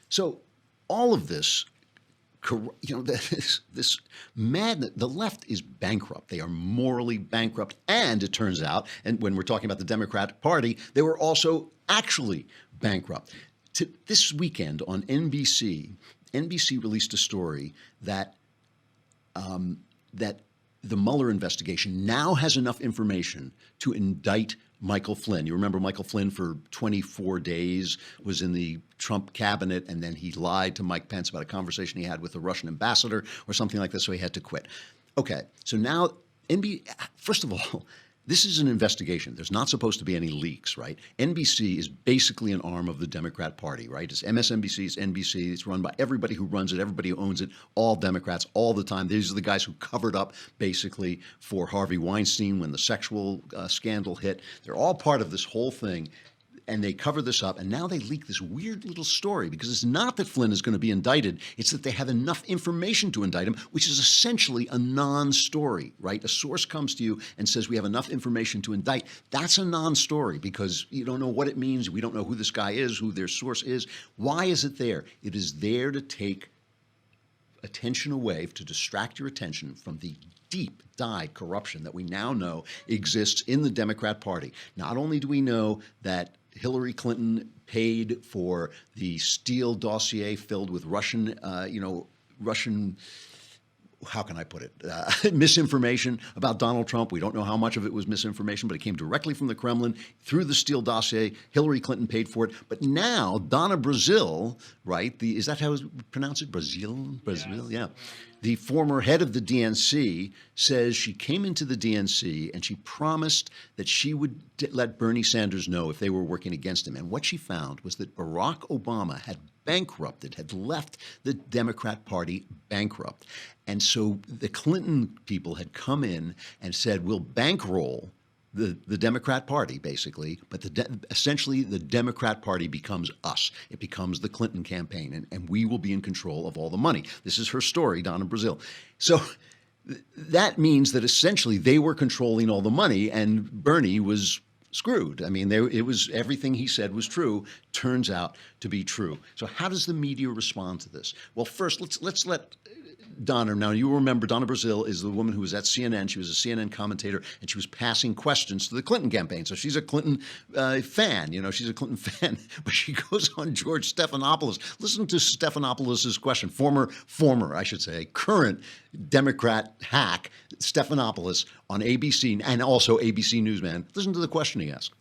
So all of this, this madness, the left is bankrupt. They are morally bankrupt. And it turns out, and when we're talking about the Democratic Party, they were also actually bankrupt. This weekend on NBC released a story that that the Mueller investigation now has enough information to indict Michael Flynn. You remember Michael Flynn for 24 days was in the Trump cabinet, and then he lied to Mike Pence about a conversation he had with the Russian ambassador or something like this, so he had to quit. Okay, so now, first of all, this is an investigation. There's not supposed to be any leaks, right? NBC is basically an arm of the Democrat Party, right? It's MSNBC, it's NBC. It's run by everybody who runs it, everybody who owns it, all Democrats, all the time. These are the guys who covered up, basically, for Harvey Weinstein when the sexual scandal hit. They're all part of this whole thing. And they cover this up, and now they leak this weird little story, because it's not that Flynn is going to be indicted, it's that they have enough information to indict him, which is essentially a non-story, right? A source comes to you and says we have enough information to indict. That's a non-story, because you don't know what it means. We don't know who this guy is, who their source is. Why is it there? It is there to take attention away, to distract your attention from the deep dyed corruption that we now know exists in the Democrat Party. Not only do we know that Hillary Clinton paid for the Steele dossier filled with Russian, how can I put it, misinformation about Donald Trump. We don't know how much of it was misinformation, but it came directly from the Kremlin through the Steele dossier. Hillary Clinton paid for it. But now Donna Brazile, right, is that how you pronounce it? Brazil, yeah. The former head of the DNC says she came into the DNC and she promised that she would let Bernie Sanders know if they were working against him. And what she found was that Barack Obama had left the Democrat Party bankrupt. And so the Clinton people had come in and said, we'll bankroll the Democrat Party, basically, but essentially the Democrat Party becomes us. It becomes the Clinton campaign, and we will be in control of all the money. This is her story, Donna Brazile. So that means that essentially they were controlling all the money, and Bernie was screwed. I mean, it was everything he said was true, turns out to be true. So how does the media respond to this? Well, first, let's let Donna, now you remember Donna Brazile is the woman who was at CNN. She was a CNN commentator, and she was passing questions to the Clinton campaign. So she's a Clinton fan, she's a Clinton fan. But she goes on George Stephanopoulos. Listen to Stephanopoulos' question, former, I should say, current Democrat hack, Stephanopoulos on ABC and also ABC Newsman. Listen to the question he asked.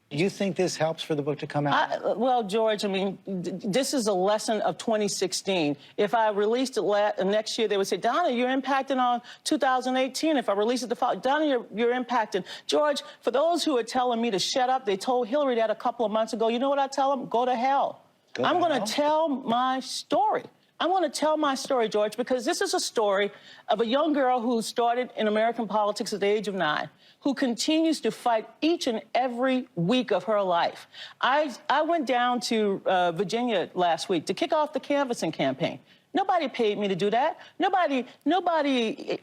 Do you think this helps for the book to come out? Well, George, I mean, this is a lesson of 2016. If I released it next year, they would say, Donna, you're impacting on 2018. If I release it the following, Donna, you're impacting. George, for those who are telling me to shut up, they told Hillary that a couple of months ago. You know what I tell them? Go to hell. I'm going to tell my story. I want to tell my story, George, because this is a story of a young girl who started in American politics at the age of 9, who continues to fight each and every week of her life. I went down to Virginia last week to kick off the canvassing campaign. Nobody paid me to do that. Nobody,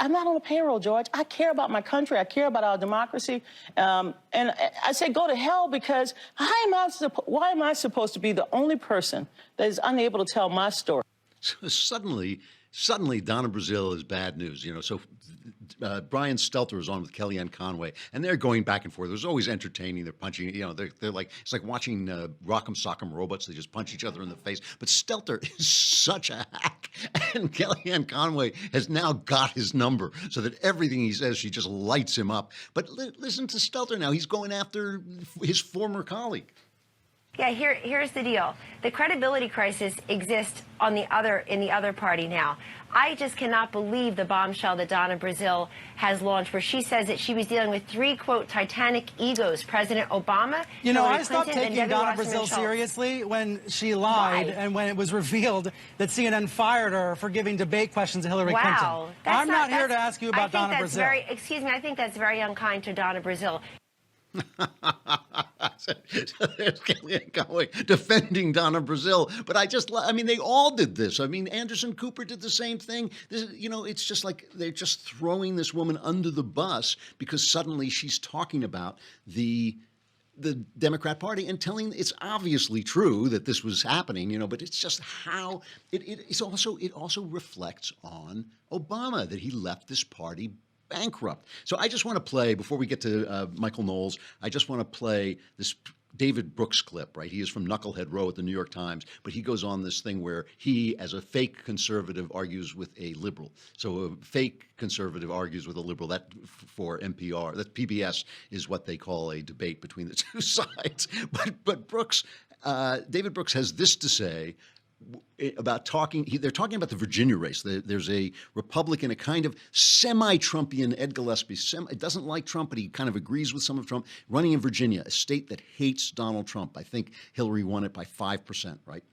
I'm not on a payroll, George. I care about my country. I care about our democracy. And I say go to hell because why am I supposed to be the only person that is unable to tell my story? So suddenly Donna Brazile is bad news. So Brian Stelter is on with Kellyanne Conway, and they're going back and forth. It was always entertaining. They're punching, they're like, it's like watching Rock'em Sock'em Robots. They just punch each other in the face. But Stelter is such a hack, and Kellyanne Conway has now got his number so that everything he says, she just lights him up. But listen to Stelter now. He's going after his former colleague. Yeah, here's the deal. The credibility crisis exists in the other party now. I just cannot believe the bombshell that Donna Brazile has launched, where she says that she was dealing with 3, quote, Titanic egos: President Obama, I stopped taking Donna Brazile seriously when she lied and when it was revealed that CNN fired her for giving debate questions to Hillary Clinton. I'm not here to ask you about Donna Brazile. Excuse me, I think that's very unkind to Donna Brazile. So there's Kellyanne Conway defending Donna Brazile, but they all did this. Anderson Cooper did the same thing. It's just like they're just throwing this woman under the bus because suddenly she's talking about the the Democrat Party and telling it's obviously true that this was happening, but it's just how it also reflects on Obama, that he left this party bankrupt. So I just want to play, before we get to Michael Knowles, I just want to play this David Brooks clip, right? He is from Knucklehead Row at the New York Times, but he goes on this thing where he, as a fake conservative, argues with a liberal. So a fake conservative argues with a liberal. That, for NPR, that PBS is what they call a debate between the two sides. But Brooks, David Brooks has this to say about they're talking about the Virginia race. There's a Republican, a kind of semi-Trumpian Ed Gillespie. Doesn't like Trump, but he kind of agrees with some of Trump, running in Virginia, a state that hates Donald Trump. I think Hillary won it by 5%, right?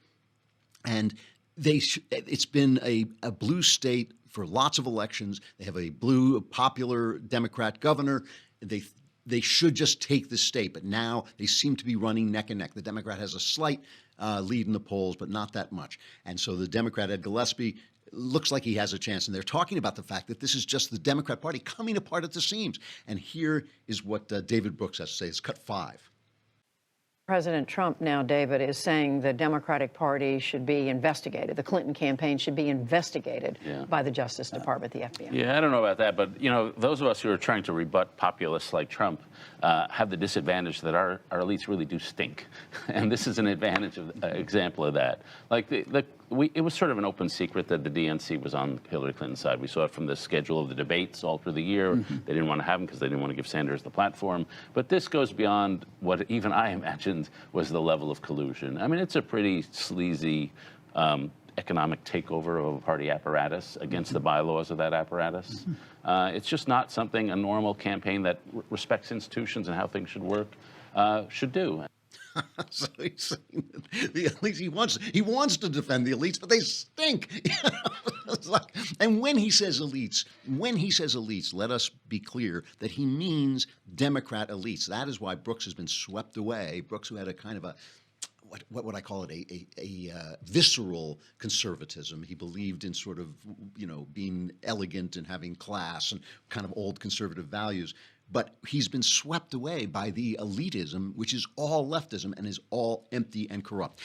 And it's been a blue state for lots of elections. They have a blue, popular Democrat governor. They should just take the state, but now they seem to be running neck and neck. The Democrat has a slight lead in the polls, but not that much. And so the Democrat, Ed Gillespie, looks like he has a chance. And they're talking about the fact that this is just the Democrat Party coming apart at the seams. And here is what David Brooks has to say. It's cut 5. President Trump now, David, is saying the Democratic Party should be investigated. The Clinton campaign should be investigated by the Justice Department, the FBI. Yeah, I don't know about that, but those of us who are trying to rebut populists like Trump have the disadvantage that our elites really do stink, and this is an example of that. Like it was sort of an open secret that the DNC was on Hillary Clinton's side. We saw it from the schedule of the debates all through the year. They didn't want to have them because they didn't want to give Sanders the platform. But this goes beyond what even I imagined was the level of collusion. I mean, it's a pretty sleazy economic takeover of a party apparatus against the bylaws of that apparatus. It's just not something a normal campaign that respects institutions and how things should work should do. So he's saying that the elites, he wants to defend the elites, but they stink. It's like, and when he says elites, let us be clear that he means Democrat elites. That is why Brooks has been swept away. Brooks, who had a kind of what would I call it, a visceral conservatism. He believed in sort of, being elegant and having class and kind of old conservative values. But he's been swept away by the elitism, which is all leftism and is all empty and corrupt.